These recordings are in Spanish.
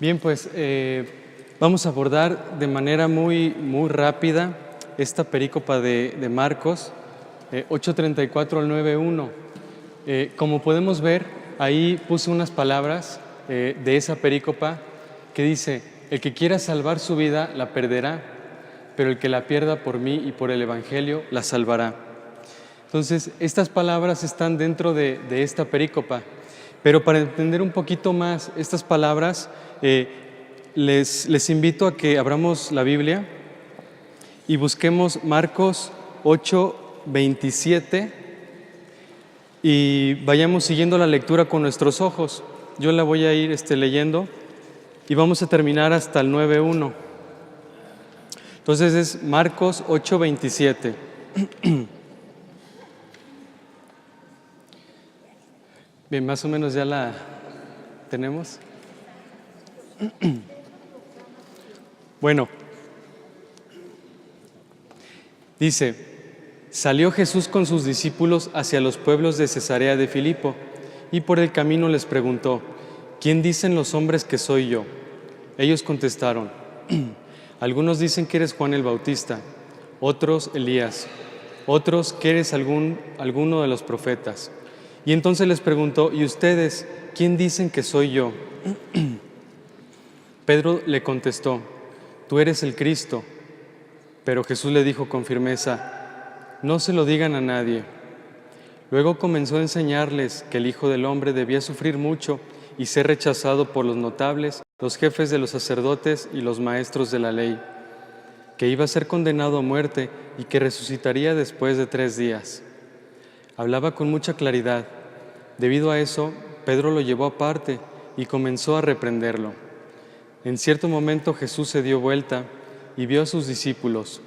Bien, pues vamos a abordar de manera muy rápida esta perícopa de Marcos 8:34 al 9:1. Como podemos ver, ahí puse unas palabras de esa perícopa que dice: el que quiera salvar su vida la perderá, pero el que la pierda por mí y por el Evangelio la salvará. Entonces, estas palabras están dentro de esta perícopa, pero para entender un poquito más estas palabras, les invito a que abramos la Biblia y busquemos Marcos 8:27 y vayamos siguiendo la lectura con nuestros ojos. Yo la voy a ir leyendo y vamos a terminar hasta el 9:1. Entonces es Marcos 8:27. Bien, más o menos ya la tenemos. Bueno, dice: salió Jesús con sus discípulos hacia los pueblos de Cesarea de Filipo, y por el camino les preguntó: ¿quién dicen los hombres que soy yo? Ellos contestaron: algunos dicen que eres Juan el Bautista, otros Elías, otros que eres alguno de los profetas. Y entonces les preguntó: ¿y ustedes quién dicen que soy yo? Pedro le contestó: tú eres el Cristo. Pero Jesús le dijo con firmeza: no se lo digan a nadie. Luego comenzó a enseñarles que el Hijo del Hombre debía sufrir mucho y ser rechazado por los notables, los jefes de los sacerdotes y los maestros de la ley, que iba a ser condenado a muerte y que resucitaría después de 3 días. Hablaba con mucha claridad. Debido a eso, Pedro lo llevó aparte y comenzó a reprenderlo. En cierto momento Jesús se dio vuelta y vio a sus discípulos.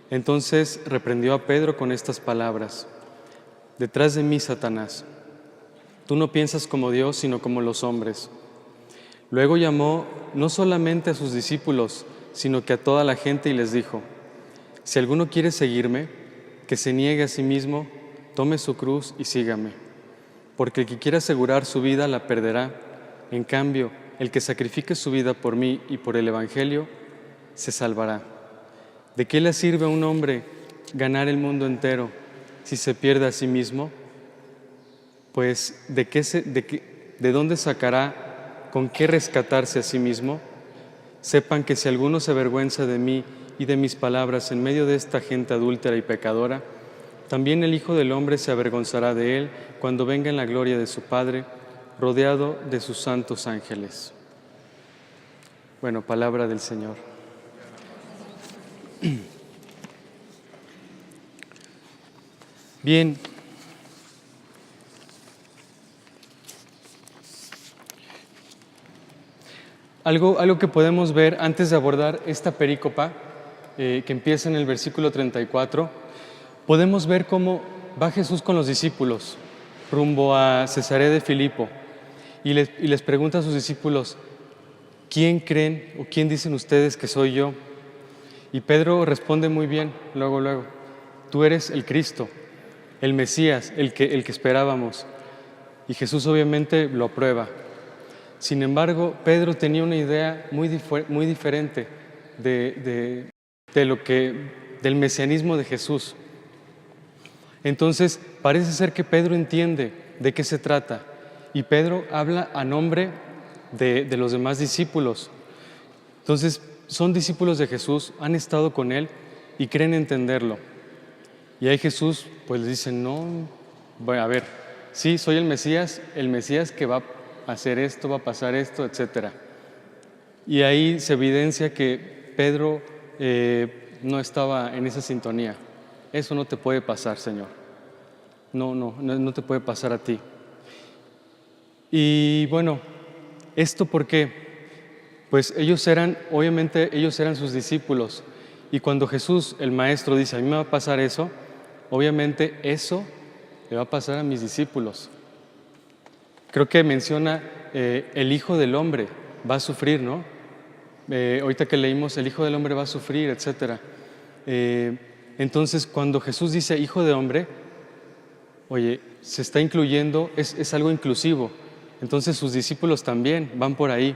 Entonces reprendió a Pedro con estas palabras: detrás de mí, Satanás. Tú no piensas como Dios, sino como los hombres. Luego llamó no solamente a sus discípulos, sino que a toda la gente, y les dijo: si alguno quiere seguirme, que se niegue a sí mismo, tome su cruz y sígame. Porque el que quiera asegurar su vida la perderá. En cambio, el que sacrifique su vida por mí y por el Evangelio, se salvará. ¿De qué le sirve a un hombre ganar el mundo entero si se pierde a sí mismo? Pues, ¿de dónde sacará con qué rescatarse a sí mismo? Sepan que si alguno se avergüenza de mí y de mis palabras en medio de esta gente adúltera y pecadora, también el Hijo del Hombre se avergonzará de él cuando venga en la gloria de su Padre, rodeado de sus santos ángeles. Bueno, palabra del Señor. Bien. Algo que podemos ver antes de abordar esta perícopa, que empieza en el versículo 34, podemos ver cómo va Jesús con los discípulos rumbo a Cesarea de Filipo y les pregunta a sus discípulos: ¿quién creen o quién dicen ustedes que soy yo? Y Pedro responde muy bien, luego: tú eres el Cristo, el Mesías, el que esperábamos. Y Jesús obviamente lo aprueba. Sin embargo, Pedro tenía una idea muy diferente del mesianismo de Jesús. Entonces, parece ser que Pedro entiende de qué se trata, y Pedro habla a nombre de los demás discípulos. Entonces, son discípulos de Jesús, han estado con Él y creen entenderlo. Y ahí Jesús pues les dice: no, bueno, a ver, sí, soy el Mesías que va a hacer esto, va a pasar esto, etc. Y ahí se evidencia que Pedro no estaba en esa sintonía. Eso no te puede pasar, Señor. No te puede pasar a ti. Y bueno, ¿esto por qué? Pues obviamente ellos eran sus discípulos. Y cuando Jesús, el Maestro, dice: a mí me va a pasar eso, obviamente eso le va a pasar a mis discípulos. Creo que menciona el Hijo del Hombre va a sufrir, ¿no? Ahorita que leímos, el Hijo del Hombre va a sufrir, etc. Entonces, cuando Jesús dice Hijo de Hombre, oye, se está incluyendo, es algo inclusivo. Entonces sus discípulos también van por ahí.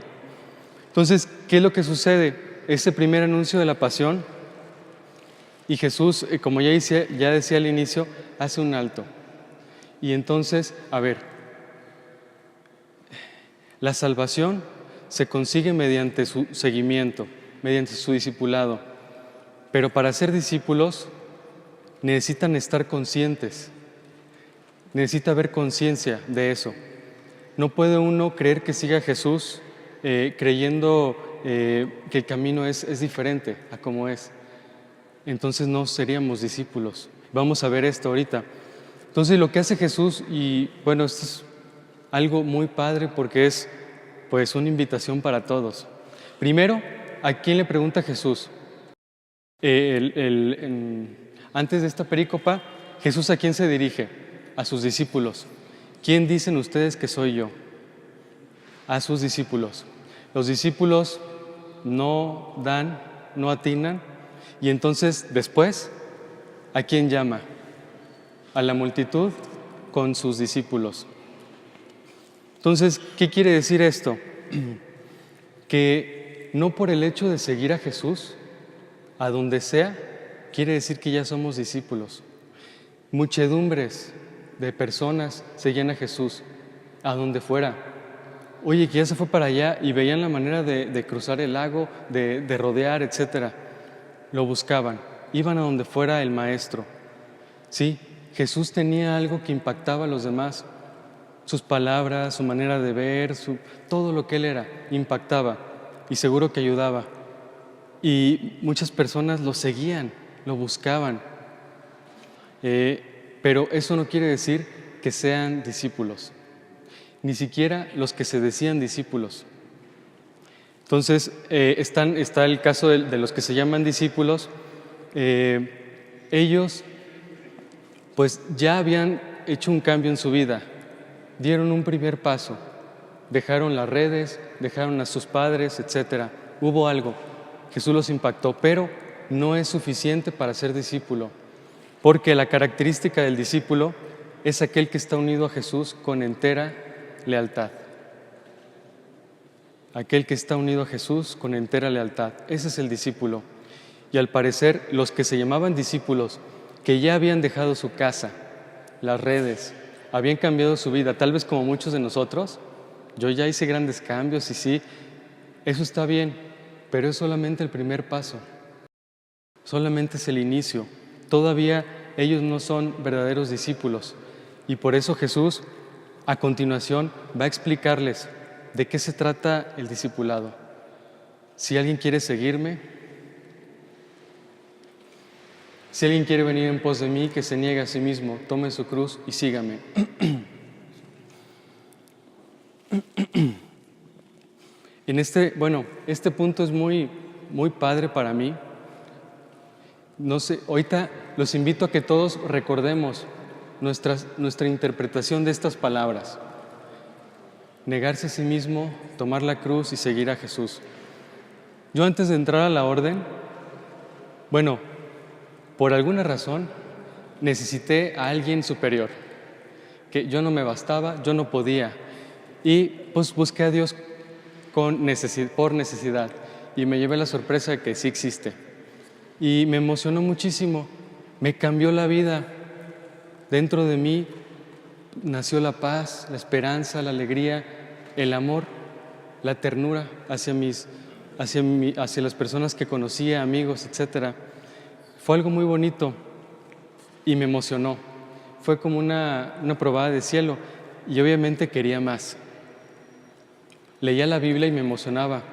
Entonces, ¿qué es lo que sucede? Ese primer anuncio de la pasión, y Jesús, como ya decía al inicio, hace un alto. Y entonces, a ver, la salvación se consigue mediante su seguimiento, mediante su discipulado. Pero para ser discípulos necesitan estar conscientes, necesita haber conciencia de eso. No puede uno creer que siga a Jesús creyendo que el camino es diferente a como es. Entonces no seríamos discípulos. Vamos a ver esto ahorita. Entonces lo que hace Jesús, y bueno, esto es algo muy padre porque es pues una invitación para todos. Primero, ¿a quién le pregunta Jesús? Antes de esta perícopa, Jesús ¿a quién se dirige? A sus discípulos. ¿Quién dicen ustedes que soy yo? A sus discípulos. Los discípulos no dan, no atinan, y entonces después, ¿a quién llama? A la multitud con sus discípulos. Entonces, ¿qué quiere decir esto? Que no por el hecho de seguir a Jesús, a donde sea, quiere decir que ya somos discípulos. Muchedumbres de personas seguían a Jesús, a donde fuera. Oye, que ya se fue para allá y veían la manera de cruzar el lago, de rodear, etc. Lo buscaban, iban a donde fuera el maestro. Sí, Jesús tenía algo que impactaba a los demás. Sus palabras, su manera de ver, todo lo que él era, impactaba y seguro que ayudaba. Y muchas personas lo seguían, lo buscaban. Pero eso no quiere decir que sean discípulos, ni siquiera los que se decían discípulos. Entonces, está el caso de los que se llaman discípulos. Ellos, pues ya habían hecho un cambio en su vida, dieron un primer paso, dejaron las redes, dejaron a sus padres, etc. Hubo algo, Jesús los impactó, pero no es suficiente para ser discípulo, porque la característica del discípulo es aquel que está unido a Jesús con entera lealtad. Aquel que está unido a Jesús con entera lealtad, ese es el discípulo. Y al parecer, los que se llamaban discípulos, que ya habían dejado su casa, las redes, habían cambiado su vida, tal vez como muchos de nosotros. Yo ya hice grandes cambios y sí, eso está bien, pero es solamente el primer paso, solamente es el inicio. Todavía ellos no son verdaderos discípulos y por eso Jesús a continuación va a explicarles de qué se trata el discipulado. Si alguien quiere seguirme, si alguien quiere venir en pos de mí, que se niegue a sí mismo, tome su cruz y sígame. Este punto es muy, muy padre para mí. No sé, ahorita los invito a que todos recordemos nuestra interpretación de estas palabras. Negarse a sí mismo, tomar la cruz y seguir a Jesús. Yo antes de entrar a la orden, por alguna razón, necesité a alguien superior, que yo no me bastaba, yo no podía. Y pues busqué a Dios por necesidad y me llevé la sorpresa de que sí existe. Y me emocionó muchísimo, me cambió la vida. Dentro de mí nació la paz, la esperanza, la alegría, el amor, la ternura hacia las personas que conocía, amigos, etc. Fue algo muy bonito y me emocionó. Fue como una probada de cielo y obviamente quería más. Leía la Biblia y me emocionaba.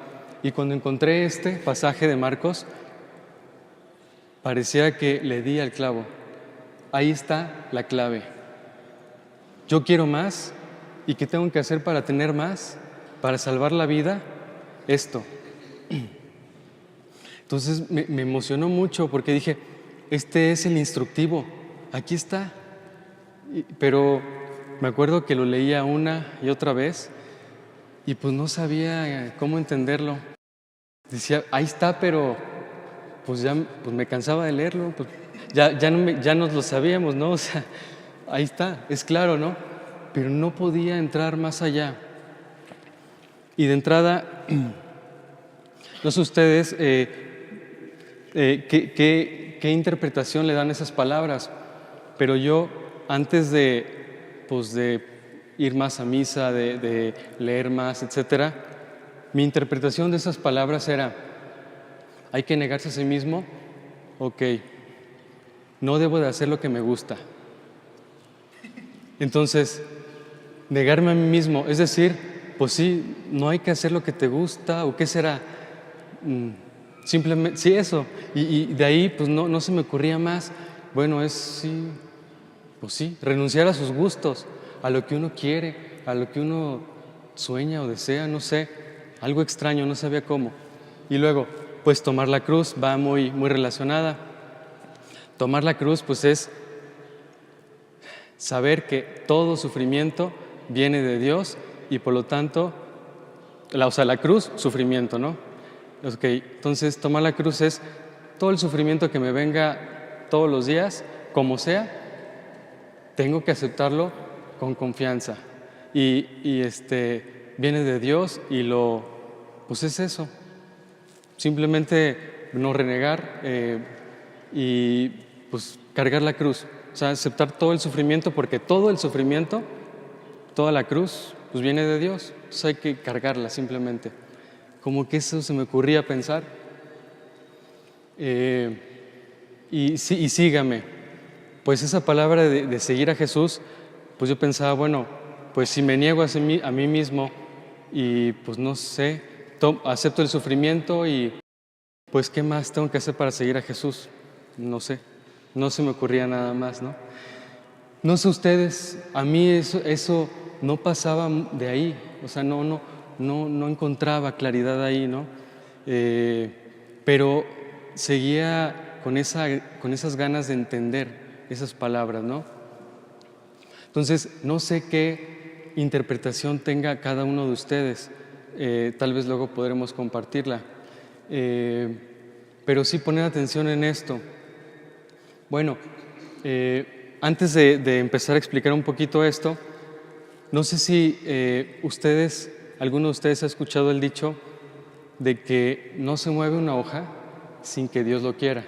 Y cuando encontré este pasaje de Marcos, parecía que le di al clavo. Ahí está la clave. Yo quiero más. ¿Y qué tengo que hacer para tener más? Para salvar la vida, esto. Entonces me emocionó mucho porque dije, este es el instructivo, aquí está. Pero me acuerdo que lo leía una y otra vez y pues no sabía cómo entenderlo. Decía, ahí está, pero pues me cansaba de leerlo, pues ya nos lo sabíamos, ¿no? O sea, ahí está, es claro, ¿no? Pero no podía entrar más allá. Y de entrada No sé ustedes qué interpretación le dan esas palabras, pero yo antes de ir más a misa, de leer más, etcétera, mi interpretación de esas palabras era: hay que negarse a sí mismo, ok, no debo de hacer lo que me gusta. Entonces, negarme a mí mismo, es decir, pues sí, no hay que hacer lo que te gusta, o qué será, simplemente, sí, eso, y de ahí pues no se me ocurría más. Bueno, es sí, pues sí, renunciar a sus gustos, a lo que uno quiere, a lo que uno sueña o desea, no sé, algo extraño, no sabía cómo. Y luego, pues tomar la cruz va muy relacionada. Tomar la cruz pues es saber que todo sufrimiento viene de Dios y por lo tanto, la cruz, sufrimiento, ¿no? Ok, entonces tomar la cruz es todo el sufrimiento que me venga todos los días, como sea, tengo que aceptarlo con confianza. Y viene de Dios y pues es eso. Simplemente no renegar y pues cargar la cruz. O sea, aceptar todo el sufrimiento, porque todo el sufrimiento, toda la cruz, pues viene de Dios. Entonces hay que cargarla simplemente. Como que eso se me ocurría pensar. Y sígame. Pues esa palabra de seguir a Jesús, pues yo pensaba, bueno, pues si me niego a mí mismo y pues no sé, acepto el sufrimiento y pues ¿qué más tengo que hacer para seguir a Jesús? No sé, no se me ocurría nada más, ¿no? No sé ustedes, a mí eso no pasaba de ahí, o sea, no encontraba claridad ahí, ¿no? Pero seguía con esas ganas de entender esas palabras, ¿no? Entonces, no sé qué interpretación tenga cada uno de ustedes, tal vez luego podremos compartirla, pero sí poner atención en esto. Bueno, antes de empezar a explicar un poquito esto, no sé si alguno de ustedes ha escuchado el dicho de que no se mueve una hoja sin que Dios lo quiera.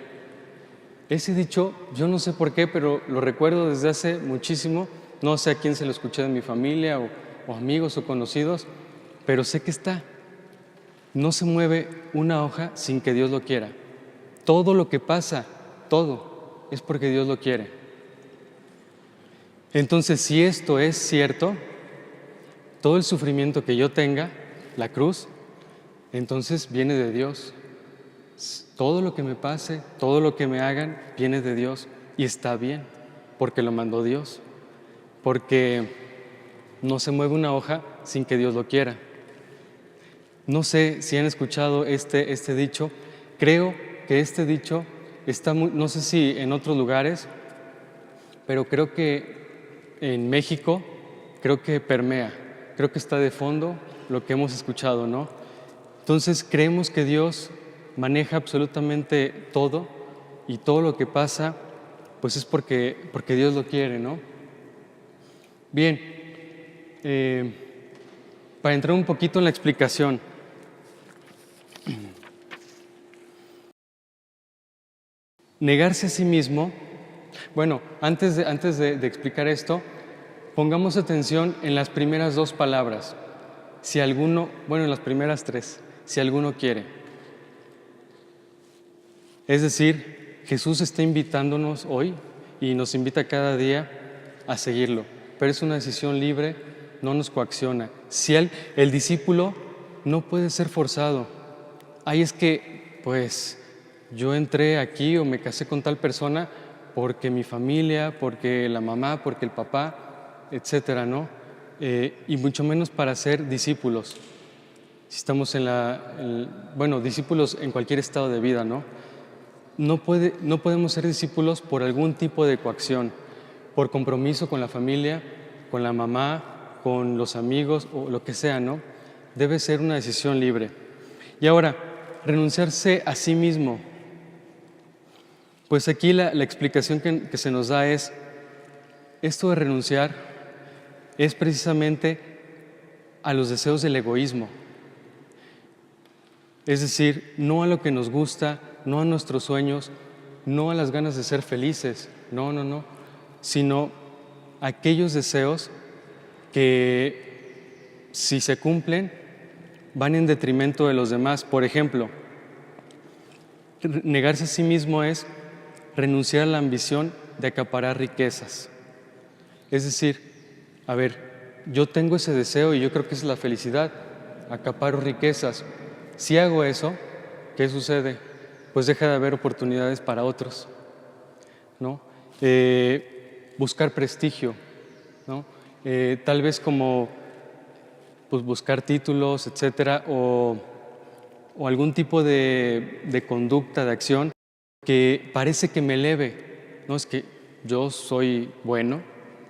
Ese dicho, yo no sé por qué, pero lo recuerdo desde hace muchísimo. No sé a quién se lo escuché de mi familia o amigos o conocidos, pero sé que está. No se mueve una hoja sin que Dios lo quiera. Todo lo que pasa, todo, es porque Dios lo quiere. Entonces, si esto es cierto, todo el sufrimiento que yo tenga, la cruz, entonces viene de Dios. Todo lo que me pase, todo lo que me hagan, viene de Dios y está bien, porque lo mandó Dios, porque no se mueve una hoja sin que Dios lo quiera. No sé si han escuchado este dicho. Creo que este dicho está no sé si en otros lugares, pero creo que en México, creo que permea, creo que está de fondo lo que hemos escuchado, ¿no? Entonces creemos que Dios maneja absolutamente todo y todo lo que pasa, pues es porque Dios lo quiere, ¿no? Bien, para entrar un poquito en la explicación, negarse a sí mismo, bueno, antes de explicar esto, pongamos atención en las primeras dos palabras. Si alguno, bueno, en las primeras tres, si alguno quiere. Es decir, Jesús está invitándonos hoy y nos invita cada día a seguirlo, pero es una decisión libre, no nos coacciona. Si el discípulo no puede ser forzado. Ay, es que, pues, yo entré aquí o me casé con tal persona porque mi familia, porque la mamá, porque el papá, etcétera, ¿no? Y mucho menos para ser discípulos. Si estamos discípulos en cualquier estado de vida, ¿no? No podemos ser discípulos por algún tipo de coacción, por compromiso con la familia, con la mamá, con los amigos o lo que sea, ¿no? Debe ser una decisión libre. Y ahora, renunciarse a sí mismo. Pues aquí la explicación que se nos da es, esto de renunciar es precisamente a los deseos del egoísmo. Es decir, no a lo que nos gusta, no a nuestros sueños, no a las ganas de ser felices, no, sino a aquellos deseos que, si se cumplen, van en detrimento de los demás. Por ejemplo, negarse a sí mismo es renunciar a la ambición de acaparar riquezas. Es decir, a ver, yo tengo ese deseo y yo creo que es la felicidad, acaparo riquezas. Si hago eso, ¿qué sucede? Pues deja de haber oportunidades para otros, ¿no? Buscar prestigio, ¿no? Tal vez como pues, buscar títulos, etcétera, o algún tipo de conducta, de acción que parece que me eleve, ¿no? Es que yo soy bueno,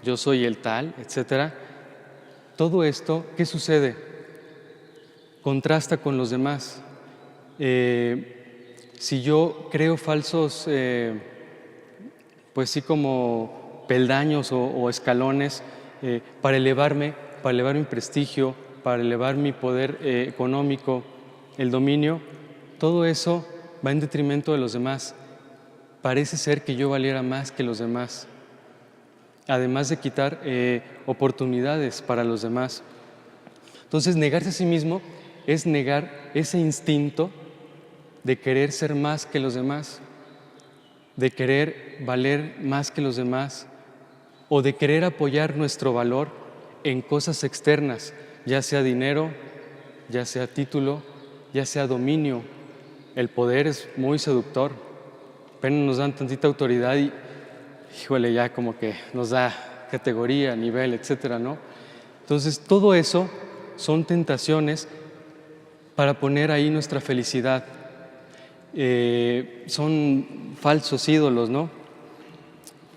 yo soy el tal, etcétera. Todo esto, ¿qué sucede? Contrasta con los demás. Si yo creo falsos, pues sí, como peldaños o escalones para elevar mi prestigio, para elevar mi poder económico, el dominio, todo eso va en detrimento de los demás. Parece ser que yo valiera más que los demás, además de quitar oportunidades para los demás. Entonces, negarse a sí mismo es negar ese instinto de querer ser más que los demás, de querer valer más que los demás, o de querer apoyar nuestro valor en cosas externas, ya sea dinero, ya sea título, ya sea dominio. El poder es muy seductor, apenas nos dan tantita autoridad y, híjole, ya como que nos da categoría, nivel, etcétera, ¿no? Entonces, todo eso son tentaciones para poner ahí nuestra felicidad. Son falsos ídolos, ¿no?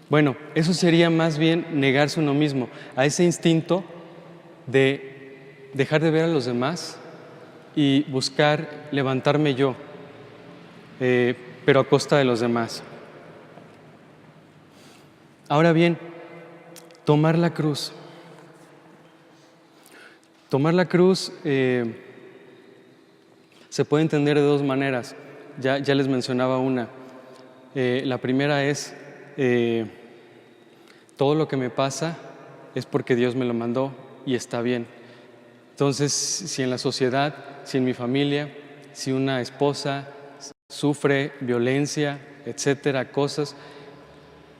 Bueno, eso sería más bien negarse a uno mismo, a ese instinto de dejar de ver a los demás y buscar levantarme yo, pero a costa de los demás. Ahora bien, tomar la cruz. Tomar la cruz se puede entender de dos maneras. Ya les mencionaba una. La primera es, todo lo que me pasa es porque Dios me lo mandó y está bien. Entonces, si en la sociedad, si en mi familia, si una esposa sufre violencia, etcétera, cosas,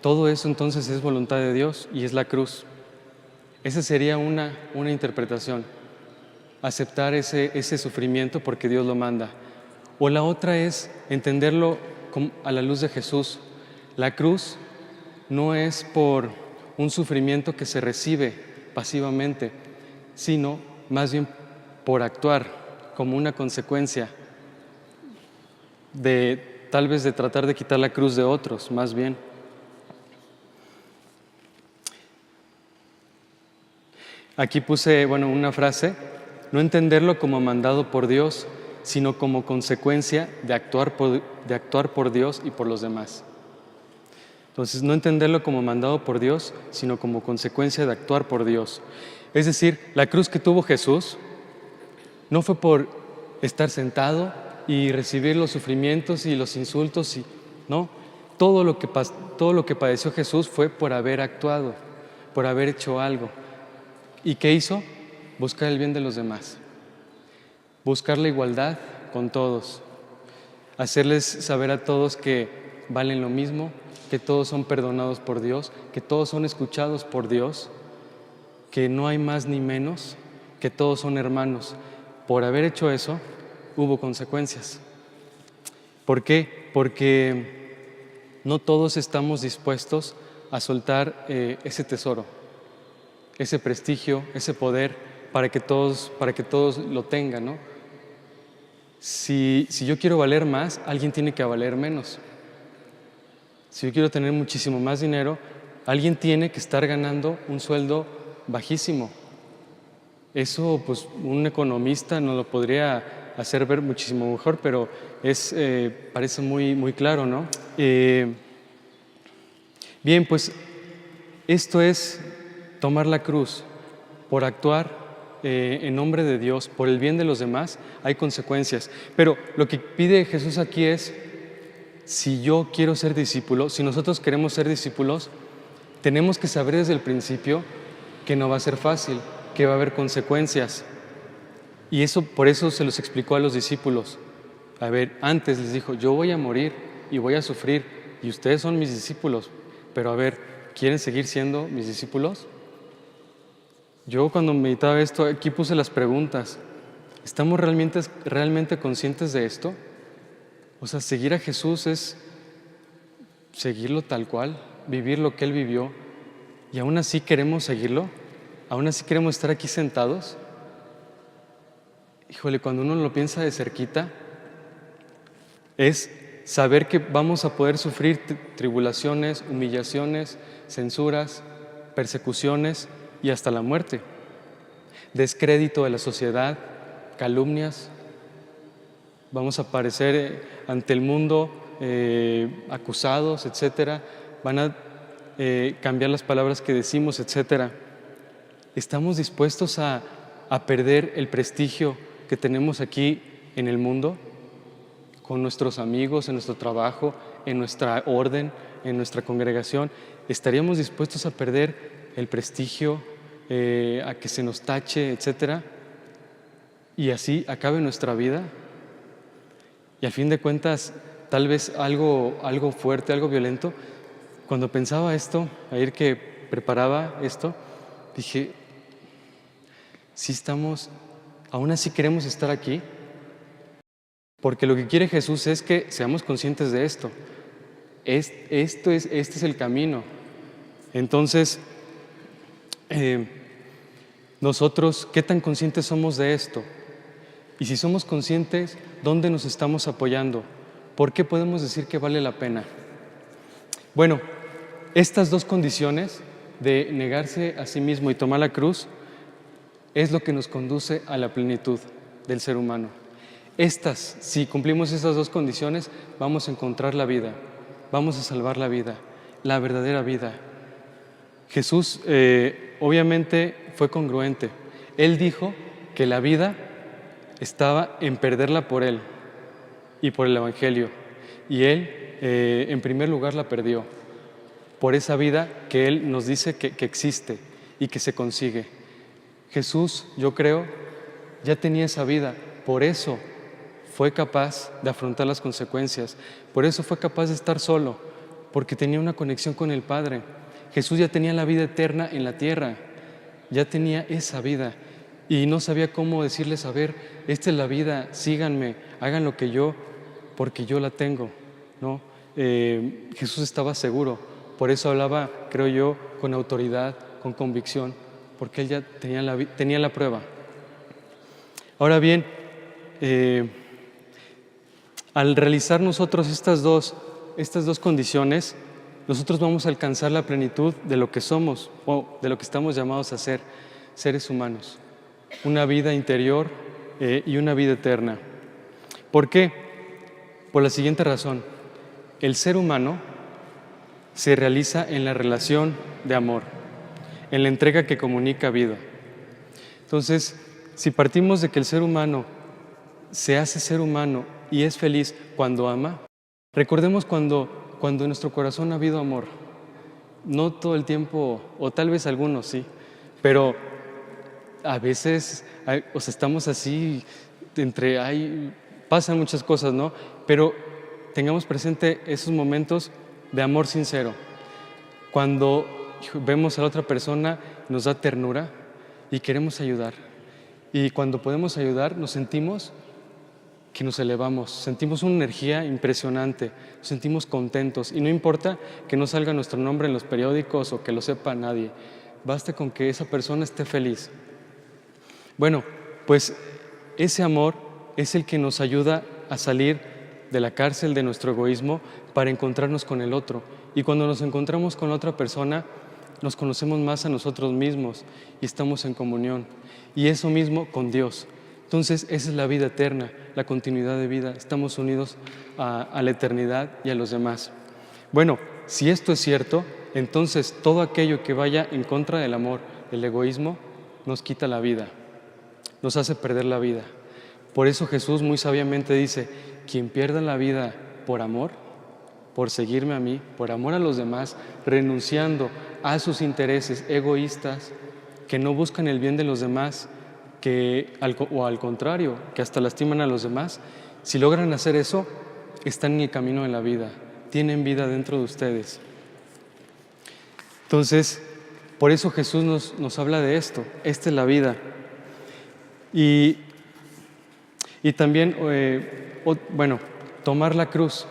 todo eso entonces es voluntad de Dios y es la cruz. Esa sería una interpretación. Aceptar ese sufrimiento porque Dios lo manda. O la otra es entenderlo a la luz de Jesús. La cruz no es por un sufrimiento que se recibe pasivamente, sino más bien por actuar como una consecuencia de tal vez de tratar de quitar la cruz de otros, más bien. Aquí puse, una frase: no entenderlo como mandado por Dios, sino como consecuencia de actuar por Dios y por los demás. Entonces, no entenderlo como mandado por Dios, sino como consecuencia de actuar por Dios. Es decir, la cruz que tuvo Jesús no fue por estar sentado y recibir los sufrimientos y los insultos, no. Todo lo que padeció Jesús fue por haber actuado, por haber hecho algo. ¿Y qué hizo? Buscar el bien de los demás, buscar la igualdad con todos, hacerles saber a todos que valen lo mismo, que todos son perdonados por Dios, que todos son escuchados por Dios, que no hay más ni menos, que todos son hermanos. Por haber hecho eso, hubo consecuencias. ¿Por qué? Porque no todos estamos dispuestos a soltar ese tesoro, ese prestigio, ese poder, para que todos lo tengan, ¿no? Si yo quiero valer más, alguien tiene que valer menos. Si yo quiero tener muchísimo más dinero, alguien tiene que estar ganando un sueldo bajísimo. Eso, pues, un economista nos lo podría hacer ver muchísimo mejor, pero parece muy, muy claro, ¿no? Bien, pues, esto es tomar la cruz por actuar en nombre de Dios, por el bien de los demás, hay consecuencias. Pero lo que pide Jesús aquí es, si yo quiero ser discípulo, si nosotros queremos ser discípulos, tenemos que saber desde el principio que no va a ser fácil, que va a haber consecuencias. Y eso, por eso se los explicó a los discípulos. A ver, antes les dijo, yo voy a morir y voy a sufrir, y ustedes son mis discípulos, pero a ver, ¿quieren seguir siendo mis discípulos? Yo cuando meditaba esto, aquí puse las preguntas. ¿Estamos realmente conscientes de esto? O sea, seguir a Jesús es seguirlo tal cual, vivir lo que Él vivió, y aún así queremos seguirlo, aún así queremos estar aquí sentados. Híjole, cuando uno lo piensa de cerquita, es saber que vamos a poder sufrir tribulaciones, humillaciones, censuras, persecuciones y hasta la muerte. Descrédito de la sociedad, calumnias. Vamos a aparecer ante el mundo acusados, etcétera. Van a cambiar las palabras que decimos, etcétera. ¿Estamos dispuestos a perder el prestigio que tenemos aquí en el mundo? Con nuestros amigos, en nuestro trabajo, en nuestra orden, en nuestra congregación, ¿estaríamos dispuestos a perder el prestigio, a que se nos tache, etcétera? Y así acabe nuestra vida. Y al fin de cuentas, tal vez algo fuerte, algo violento. Cuando pensaba esto, ayer que preparaba esto, dije, si estamos, aún así queremos estar aquí. Porque lo que quiere Jesús es que seamos conscientes de esto. Este es el camino. Entonces, nosotros, ¿qué tan conscientes somos de esto? Y si somos conscientes, ¿dónde nos estamos apoyando? ¿Por qué podemos decir que vale la pena? Bueno, estas dos condiciones de negarse a sí mismo y tomar la cruz es lo que nos conduce a la plenitud del ser humano. Si cumplimos estas dos condiciones, vamos a encontrar la vida, vamos a salvar la vida, la verdadera vida. Jesús obviamente fue congruente. Él dijo que la vida estaba en perderla por Él y por el Evangelio. Y Él, en primer lugar, la perdió por esa vida que Él nos dice que existe y que se consigue. Jesús, yo creo, ya tenía esa vida, por eso fue capaz de afrontar las consecuencias, por eso fue capaz de estar solo, porque tenía una conexión con el Padre. Jesús ya tenía la vida eterna en la tierra, ya tenía esa vida y no sabía cómo decirles, a ver, esta es la vida, síganme, hagan lo que yo, porque yo la tengo, ¿no? Jesús estaba seguro, por eso hablaba, creo yo, con autoridad, con convicción, porque Él ya tenía la prueba. Ahora bien, al realizar nosotros estas dos condiciones, nosotros vamos a alcanzar la plenitud de lo que somos o de lo que estamos llamados a ser, seres humanos. Una vida interior y una vida eterna. ¿Por qué? Por la siguiente razón. El ser humano se realiza en la relación de amor, en la entrega que comunica vida. Entonces, si partimos de que el ser humano se hace ser humano y es feliz cuando ama, recordemos cuando en nuestro corazón ha habido amor. No todo el tiempo, o tal vez algunos sí, pero a veces estamos así, pasan muchas cosas, ¿no? Pero tengamos presente esos momentos de amor sincero. Cuando vemos a la otra persona, nos da ternura y queremos ayudar. Y cuando podemos ayudar, nos sentimos que nos elevamos, sentimos una energía impresionante, nos sentimos contentos. Y no importa que no salga nuestro nombre en los periódicos o que lo sepa nadie, basta con que esa persona esté feliz. Bueno, pues ese amor es el que nos ayuda a salir de la cárcel de nuestro egoísmo para encontrarnos con el otro. Y cuando nos encontramos con la otra persona, nos conocemos más a nosotros mismos y estamos en comunión. Y eso mismo con Dios. Entonces, esa es la vida eterna, la continuidad de vida. Estamos unidos a la eternidad y a los demás. Bueno, si esto es cierto, entonces todo aquello que vaya en contra del amor, del egoísmo, nos quita la vida. nos hace perder la vida. Por eso Jesús muy sabiamente dice, quien pierda la vida por amor, por seguirme a mí, por amor a los demás, renunciando a sus intereses egoístas, que no buscan el bien de los demás, o al contrario, que hasta lastiman a los demás, si logran hacer eso, están en el camino de la vida, tienen vida dentro de ustedes. Entonces, por eso Jesús nos habla de esto, esta es la vida. Y también, tomar la cruz.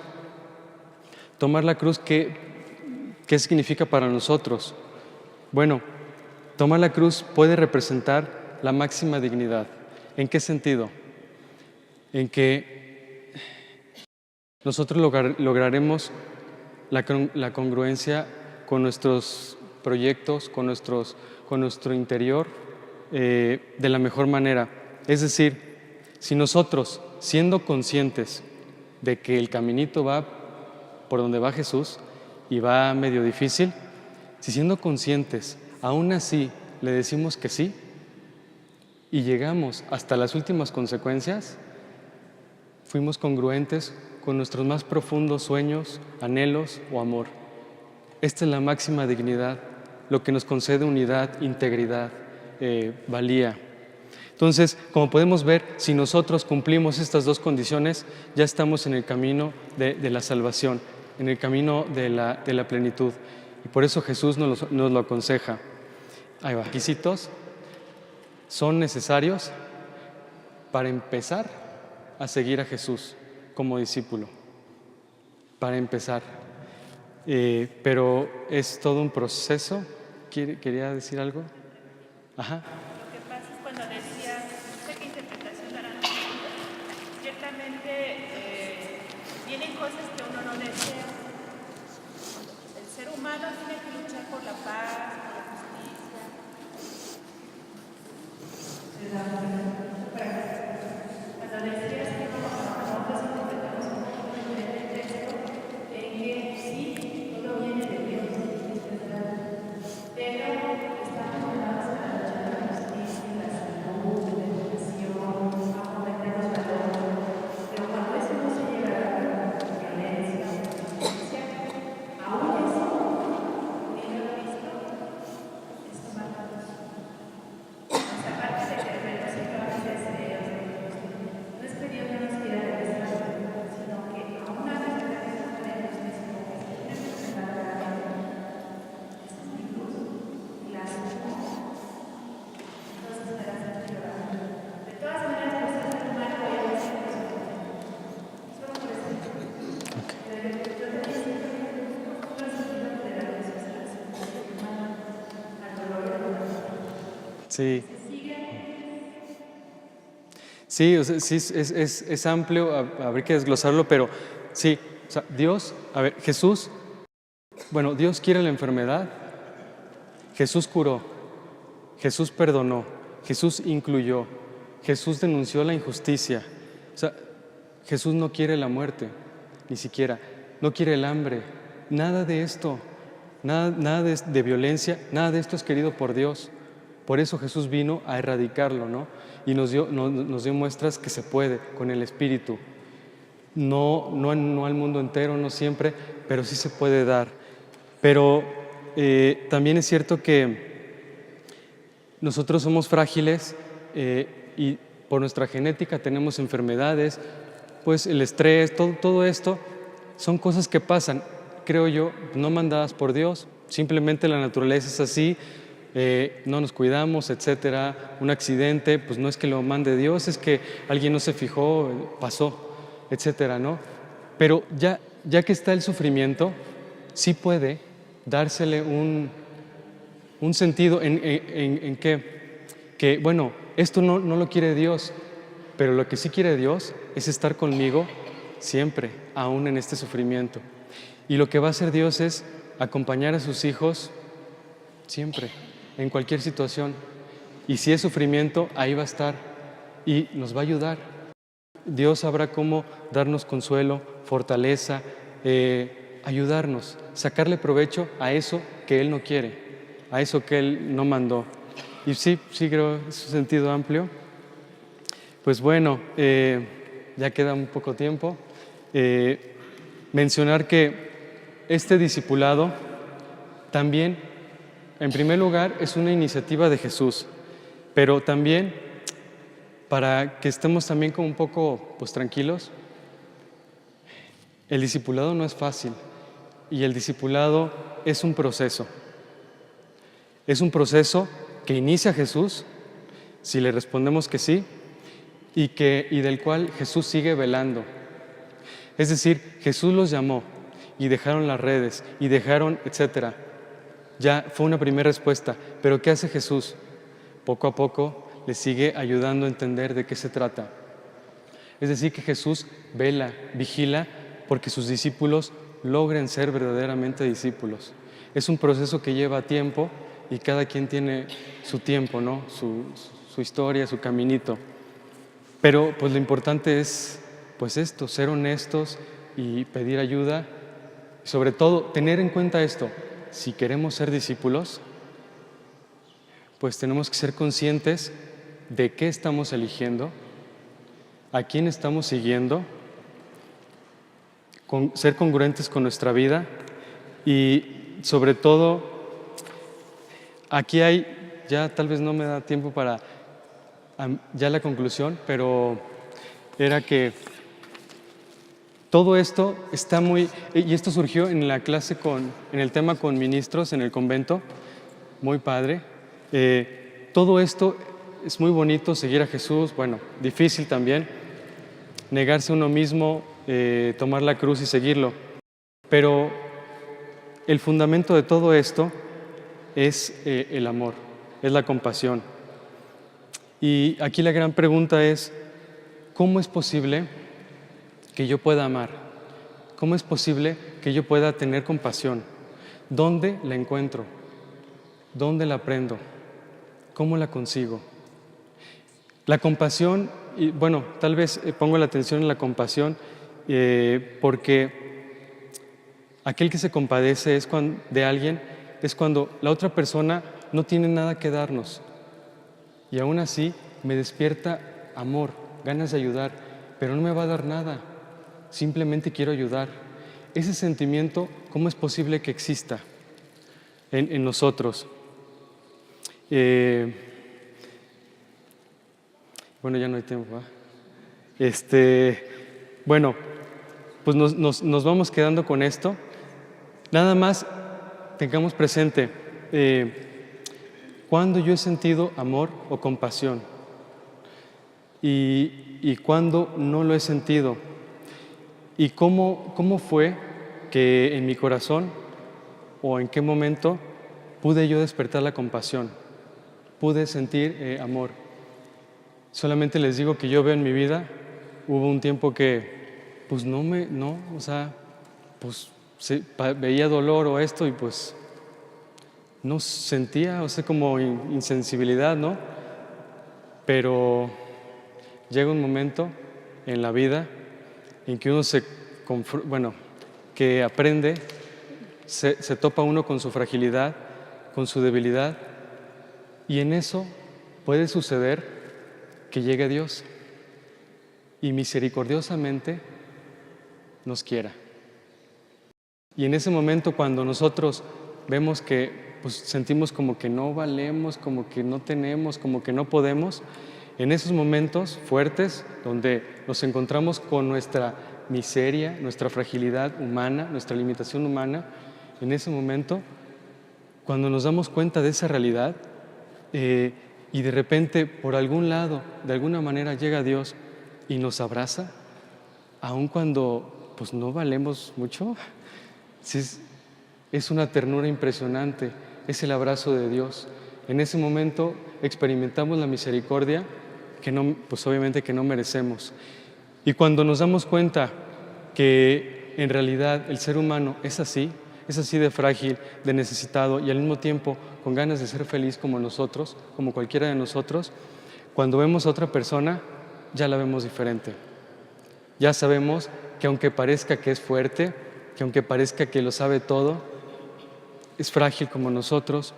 Tomar la cruz, ¿qué significa para nosotros? Bueno, tomar la cruz puede representar la máxima dignidad. ¿En qué sentido? En que nosotros lograremos la congruencia con nuestros proyectos, con nuestro interior, de la mejor manera. Es decir, si nosotros, siendo conscientes de que el caminito va por donde va Jesús y va medio difícil, si siendo conscientes, aún así le decimos que sí y llegamos hasta las últimas consecuencias, fuimos congruentes con nuestros más profundos sueños, anhelos o amor. Esta es la máxima dignidad, lo que nos concede unidad, integridad, valía. Entonces, como podemos ver, si nosotros cumplimos estas dos condiciones, ya estamos en el camino de la salvación, en el camino de la plenitud. Y por eso Jesús nos lo aconseja. Ahí va. Requisitos son necesarios para empezar a seguir a Jesús como discípulo. Para empezar. Pero es todo un proceso. ¿Quería decir algo? Ajá. Lo que pasa es cuando decía, no sé qué interpretación darán, ciertamente vienen cosas que uno no desea. El ser humano tiene que luchar por la paz, por la justicia. Cuando decías que nosotros interpretamos un poco diferente el texto, en que sí, todo viene de Dios, es verdad, pero estamos llamados a la lucha de la justicia, la salud, la educación, a fomentar los valores. Pero cuando eso no se llega a la violencia, aún eso, viendo a Cristo, es tomar la cruz. O sea, aparte de que debemos llevar deseos, no es que Dios no nos quiera regresar, sino que aún a veces tenemos mismo que es esa es mi cruz, y la asumo. Entonces me la hace llorar. De todas maneras, pues el ser humano voy a decir que solo por eso. Pero yo tenía siempre un sentido de la desesperación del ser humano al dolor y al dolor. Sí. Sí, o sea, sí es amplio, habría que desglosarlo, pero sí, o sea, Dios, Jesús, Dios quiere la enfermedad, Jesús curó, Jesús perdonó, Jesús incluyó, Jesús denunció la injusticia. O sea, Jesús no quiere la muerte, ni siquiera, no quiere el hambre, nada de esto, nada de violencia, nada de esto es querido por Dios. Por eso Jesús vino a erradicarlo, ¿no? Y nos dio muestras que se puede con el Espíritu. No al mundo entero, no siempre, pero sí se puede dar. Pero también es cierto que nosotros somos frágiles y por nuestra genética tenemos enfermedades, pues el estrés, todo esto son cosas que pasan, creo yo, no mandadas por Dios, simplemente la naturaleza es así. No nos cuidamos, etcétera, un accidente, pues no es que lo mande Dios, es que alguien no se fijó, pasó, etcétera, ¿no? Pero ya que está el sufrimiento, sí puede dársele un sentido en que bueno, esto no lo quiere Dios, pero lo que sí quiere Dios es estar conmigo siempre, aún en este sufrimiento. Y lo que va a hacer Dios es acompañar a sus hijos siempre, en cualquier situación. Y si es sufrimiento, ahí va a estar y nos va a ayudar. Dios sabrá cómo darnos consuelo, fortaleza, ayudarnos, sacarle provecho a eso que Él no quiere, a eso que Él no mandó. Y sí creo, es un sentido amplio. Pues bueno, ya queda un poco tiempo. Mencionar que este discipulado también, en primer lugar, es una iniciativa de Jesús, pero también para que estemos también como un poco pues, tranquilos, el discipulado no es fácil y el discipulado es un proceso. Es un proceso que inicia Jesús, si le respondemos que sí, y del cual Jesús sigue velando. Es decir, Jesús los llamó y dejaron las redes y dejaron, etcétera. Ya fue una primera respuesta, pero ¿qué hace Jesús? Poco a poco les sigue ayudando a entender de qué se trata. Es decir, que Jesús vela, vigila, porque sus discípulos logren ser verdaderamente discípulos. Es un proceso que lleva tiempo y cada quien tiene su tiempo, ¿no? Su historia, su caminito. Pero pues lo importante es pues esto, ser honestos y pedir ayuda. Y sobre todo, tener en cuenta esto, si queremos ser discípulos, pues tenemos que ser conscientes de qué estamos eligiendo, a quién estamos siguiendo, ser congruentes con nuestra vida y sobre todo, aquí hay, ya tal vez no me da tiempo para ya la conclusión, pero era que todo esto está muy, y esto surgió en la clase en el tema con ministros en el convento, muy padre. Todo esto es muy bonito, seguir a Jesús, bueno, difícil también, negarse a uno mismo, tomar la cruz y seguirlo. Pero el fundamento de todo esto es el amor, es la compasión. Y aquí la gran pregunta es, ¿cómo es posible que yo pueda amar? ¿Cómo es posible que yo pueda tener compasión? ¿Dónde la encuentro? ¿Dónde la aprendo? ¿Cómo la consigo? La compasión, y bueno, tal vez pongo la atención en la compasión porque aquel que se compadece de alguien es cuando la otra persona no tiene nada que darnos y aún así me despierta amor, ganas de ayudar, pero no me va a dar nada, simplemente quiero ayudar. Ese sentimiento, ¿cómo es posible que exista en nosotros? Bueno, ya no hay tiempo, ¿eh? Bueno, pues nos vamos quedando con esto. Nada más tengamos presente cuándo yo he sentido amor o compasión y cuándo no lo he sentido y cómo fue que en mi corazón o en qué momento pude yo despertar la compasión, pude sentir amor. Solamente les digo que yo veo en mi vida, hubo un tiempo que pues veía dolor o esto y pues no sentía, como insensibilidad, ¿no? Pero llega un momento en la vida en que uno que aprende, se topa uno con su fragilidad, con su debilidad, y en eso puede suceder que llegue Dios y misericordiosamente nos quiera. Y en ese momento cuando nosotros vemos que sentimos como que no valemos, como que no tenemos, como que no podemos, en esos momentos fuertes donde nos encontramos con nuestra miseria, nuestra fragilidad humana, nuestra limitación humana, en ese momento, cuando nos damos cuenta de esa realidad y de repente por algún lado, de alguna manera llega Dios y nos abraza, aun cuando no valemos mucho, es una ternura impresionante, es el abrazo de Dios. En ese momento experimentamos la misericordia que obviamente que no merecemos. Y cuando nos damos cuenta que en realidad el ser humano es así de frágil, de necesitado y al mismo tiempo con ganas de ser feliz como nosotros, como cualquiera de nosotros, cuando vemos a otra persona ya la vemos diferente. Ya sabemos que aunque parezca que es fuerte, que aunque parezca que lo sabe todo, es frágil como nosotros,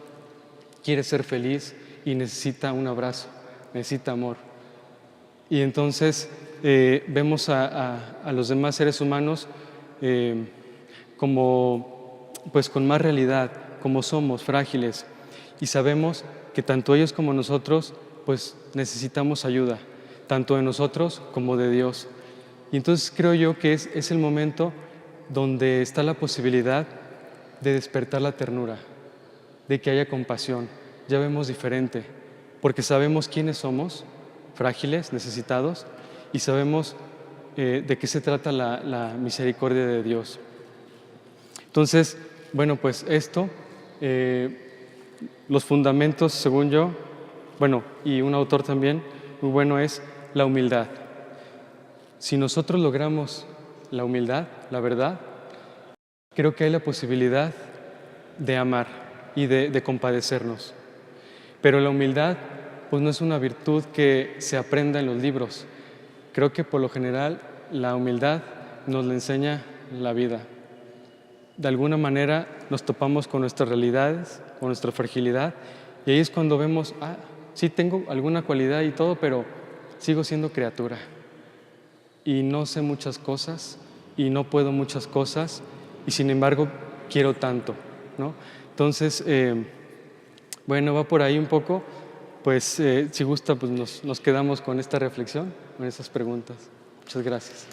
quiere ser feliz y necesita un abrazo, necesita amor. Y entonces vemos a los demás seres humanos como, pues con más realidad, como somos, frágiles. Y sabemos que tanto ellos como nosotros, pues necesitamos ayuda, tanto de nosotros como de Dios. Y entonces creo yo que es el momento donde está la posibilidad de despertar la ternura, de que haya compasión. Ya vemos diferente, porque sabemos quiénes somos, frágiles, necesitados, y sabemos de qué se trata la misericordia de Dios. Entonces, bueno, pues esto, los fundamentos, según yo, bueno, y un autor también muy bueno, es la humildad. Si nosotros logramos la humildad, la verdad, creo que hay la posibilidad de amar y de compadecernos. Pero la humildad, pues no es una virtud que se aprenda en los libros. Creo que por lo general la humildad nos la enseña la vida. De alguna manera nos topamos con nuestras realidades, con nuestra fragilidad, y ahí es cuando vemos, sí tengo alguna cualidad y todo, pero sigo siendo criatura. Y no sé muchas cosas, y no puedo muchas cosas, y sin embargo quiero tanto, ¿no? Entonces, bueno, va por ahí un poco. Pues si gusta, pues nos quedamos con esta reflexión, con esas preguntas. Muchas gracias.